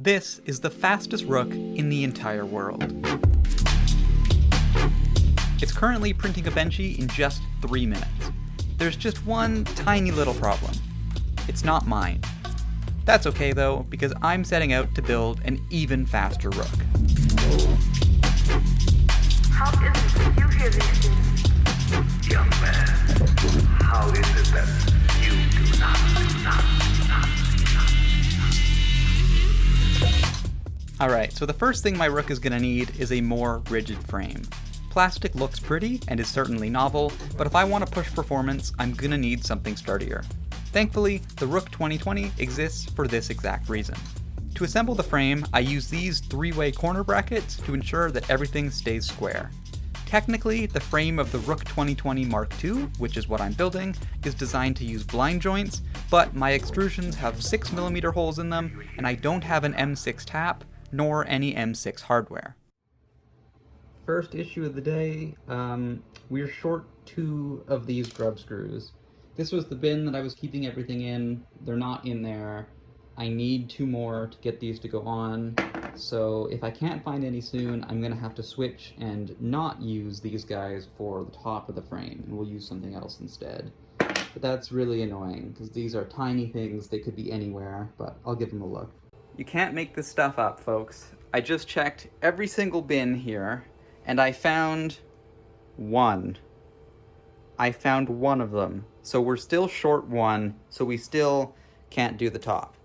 This is the fastest rook in the entire world. It's currently printing a benchy in just 3 minutes. There's just one tiny little problem. It's not mine. That's okay though, because I'm setting out to build an even faster rook. How is it that you hear these things? Young man, how is it that you do not? Alright, so the first thing my rook is going to need is a more rigid frame. Plastic looks pretty and is certainly novel, but if I want to push performance, I'm going to need something sturdier. Thankfully, the Rook 2020 exists for this exact reason. To assemble the frame, I use these 3-way corner brackets to ensure that everything stays square. Technically, the frame of the Rook 2020 Mark II, which is what I'm building, is designed to use blind joints, but my extrusions have 6mm holes in them, and I don't have an M6 tap, nor any M6 hardware. First issue of the day, we're short 2 of these grub screws. This was the bin that I was keeping everything in. They're not in there. I need 2 more to get these to go on. So if I can't find any soon, I'm gonna have to switch and not use these guys for the top of the frame, and we'll use something else instead. But that's really annoying, because these are tiny things. They could be anywhere, but I'll give them a look. You can't make this stuff up, folks. I just checked every single bin here, and I found 1. I found 1 of them. So we're still short 1, so we still can't do the top.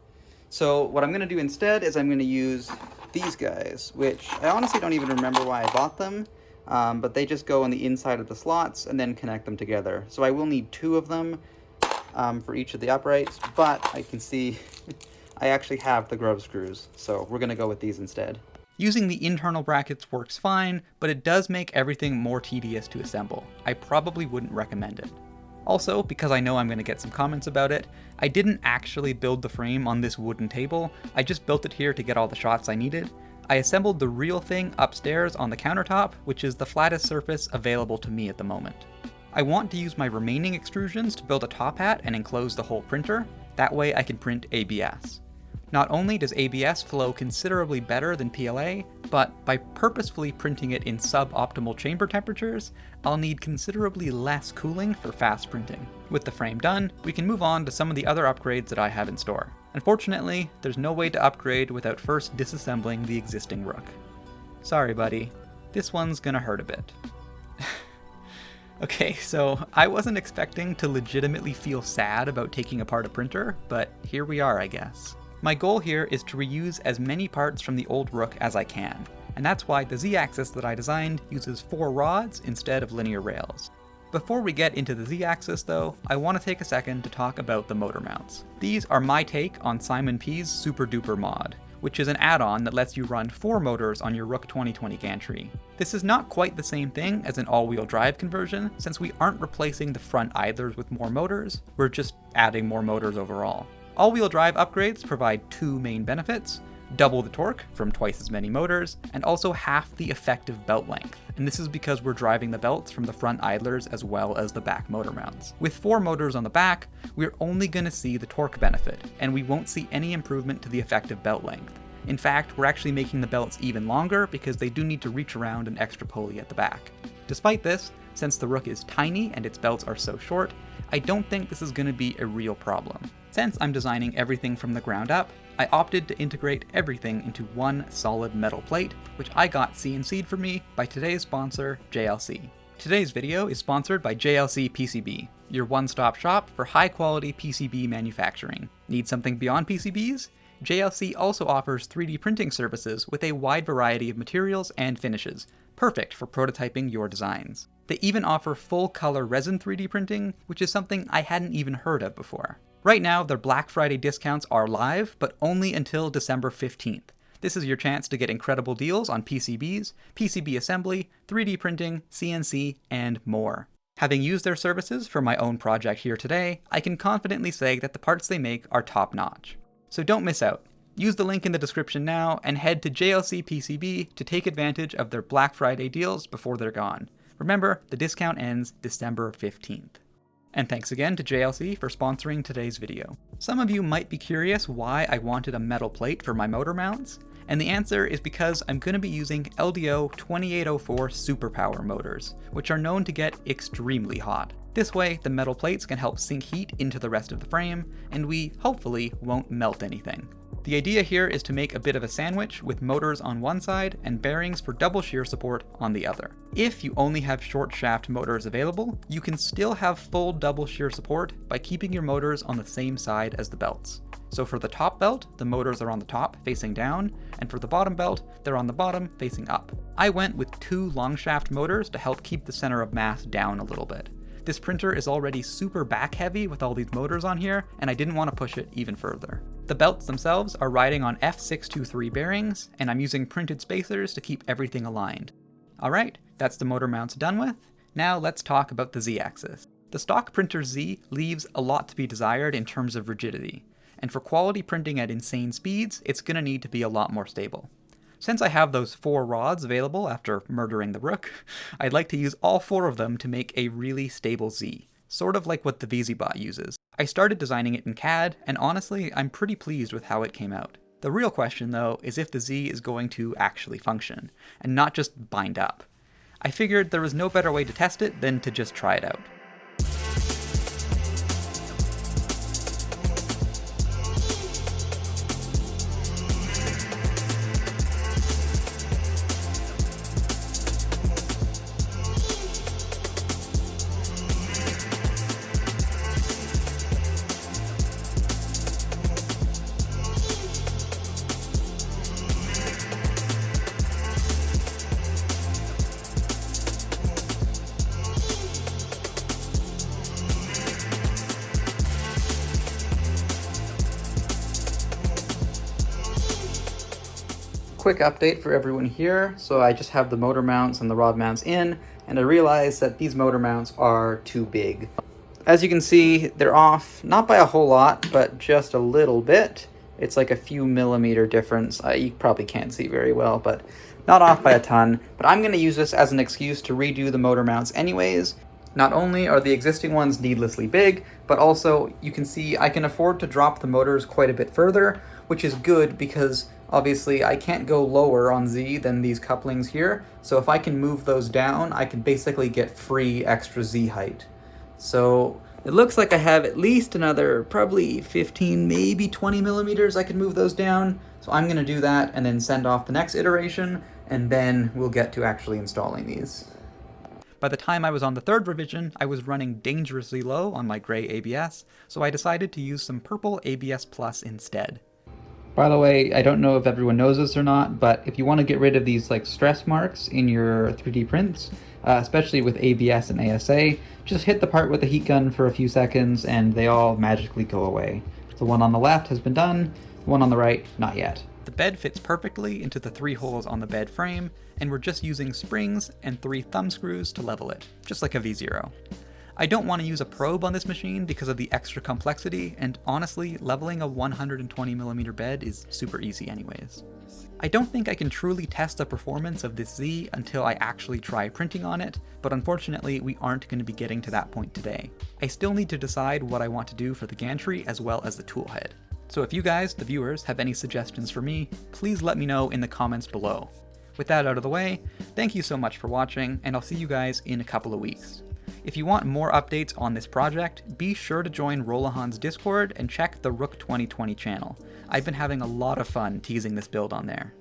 So what I'm going to do instead is I'm going to use these guys, which I honestly don't even remember why I bought them, but they just go on the inside of the slots and then connect them together. So I will need 2 of them for each of the uprights, but I can see I actually have the grub screws, so we're going to go with these instead. Using the internal brackets works fine, but it does make everything more tedious to assemble. I probably wouldn't recommend it. Also, because I know I'm going to get some comments about it, I didn't actually build the frame on this wooden table. I just built it here to get all the shots I needed. I assembled the real thing upstairs on the countertop, which is the flattest surface available to me at the moment. I want to use my remaining extrusions to build a top hat and enclose the whole printer. That way I can print ABS. Not only does ABS flow considerably better than PLA, but by purposefully printing it in suboptimal chamber temperatures, I'll need considerably less cooling for fast printing. With the frame done, we can move on to some of the other upgrades that I have in store. Unfortunately, there's no way to upgrade without first disassembling the existing rook. Sorry buddy, this one's gonna hurt a bit. Okay, so I wasn't expecting to legitimately feel sad about taking apart a printer, but here we are, I guess. My goal here is to reuse as many parts from the old rook as I can, and that's why the Z-axis that I designed uses 4 rods instead of linear rails. Before we get into the Z-axis though, I want to take a second to talk about the motor mounts. These are my take on Simon P's Super Duper mod, which is an add-on that lets you run 4 motors on your Rook 2020 Gantry. This is not quite the same thing as an all-wheel drive conversion, since we aren't replacing the front idlers with more motors, we're just adding more motors overall. All-wheel drive upgrades provide 2 main benefits: double the torque from twice as many motors, and also half the effective belt length. And this is because we're driving the belts from the front idlers as well as the back motor mounts. With 4 motors on the back, we're only going to see the torque benefit, and we won't see any improvement to the effective belt length. In fact, we're actually making the belts even longer because they do need to reach around an extra pulley at the back. Despite this, since the rook is tiny and its belts are so short, I don't think this is going to be a real problem. Since I'm designing everything from the ground up, I opted to integrate everything into one solid metal plate, which I got CNC'd for me by today's sponsor, JLC. Today's video is sponsored by JLC PCB, your one-stop shop for high-quality PCB manufacturing. Need something beyond PCBs? JLC also offers 3D printing services with a wide variety of materials and finishes, perfect for prototyping your designs. They even offer full-color resin 3D printing, which is something I hadn't even heard of before. Right now, their Black Friday discounts are live, but only until December 15th. This is your chance to get incredible deals on PCBs, PCB assembly, 3D printing, CNC, and more. Having used their services for my own project here today, I can confidently say that the parts they make are top-notch. So don't miss out. Use the link in the description now and head to JLC PCB to take advantage of their Black Friday deals before they're gone. Remember, the discount ends December 15th. And thanks again to JLC for sponsoring today's video. Some of you might be curious why I wanted a metal plate for my motor mounts, and the answer is because I'm going to be using LDO 2804 superpower motors, which are known to get extremely hot. This way, the metal plates can help sink heat into the rest of the frame, and we hopefully won't melt anything. The idea here is to make a bit of a sandwich with motors on one side and bearings for double shear support on the other. If you only have short shaft motors available, you can still have full double shear support by keeping your motors on the same side as the belts. So for the top belt, the motors are on the top facing down, and for the bottom belt, they're on the bottom facing up. I went with 2 long shaft motors to help keep the center of mass down a little bit. This printer is already super back heavy with all these motors on here, and I didn't want to push it even further. The belts themselves are riding on F623 bearings, and I'm using printed spacers to keep everything aligned. Alright, that's the motor mounts done with. Now let's talk about the Z-axis. The stock printer Z leaves a lot to be desired in terms of rigidity, and for quality printing at insane speeds, it's going to need to be a lot more stable. Since I have those 4 rods available after murdering the Rook, I'd like to use all 4 of them to make a really stable Z, sort of like what the VZBot uses. I started designing it in CAD, and honestly, I'm pretty pleased with how it came out. The real question though is if the Z is going to actually function, and not just bind up. I figured there was no better way to test it than to just try it out. Quick update for everyone here. So I just have the motor mounts and the rod mounts in, and I realized that these motor mounts are too big. As you can see, they're off, not by a whole lot, but just a little bit. It's like a few millimeter difference. You probably can't see very well, but not off by a ton. But I'm going to use this as an excuse to redo the motor mounts anyways. Not only are the existing ones needlessly big, but also you can see I can afford to drop the motors quite a bit further, which is good because obviously I can't go lower on Z than these couplings here. So if I can move those down, I can basically get free extra Z height. So it looks like I have at least another probably 15, maybe 20 millimeters I can move those down. So I'm going to do that and then send off the next iteration, and then we'll get to actually installing these. By the time I was on the 3rd revision, I was running dangerously low on my gray ABS, so I decided to use some purple ABS Plus instead. By the way, I don't know if everyone knows this or not, but if you want to get rid of these like stress marks in your 3D prints, especially with ABS and ASA, just hit the part with the heat gun for a few seconds and they all magically go away. The one on the left has been done, the one on the right, not yet. The bed fits perfectly into the 3 holes on the bed frame, and we're just using springs and 3 thumb screws to level it, just like a V0. I don't want to use a probe on this machine because of the extra complexity, and honestly, leveling a 120mm bed is super easy anyways. I don't think I can truly test the performance of this Z until I actually try printing on it, but unfortunately we aren't going to be getting to that point today. I still need to decide what I want to do for the gantry as well as the toolhead. So if you guys, the viewers, have any suggestions for me, please let me know in the comments below. With that out of the way, thank you so much for watching, and I'll see you guys in a couple of weeks. If you want more updates on this project, be sure to join Rolahan's Discord and check the Rook 2020 channel. I've been having a lot of fun teasing this build on there.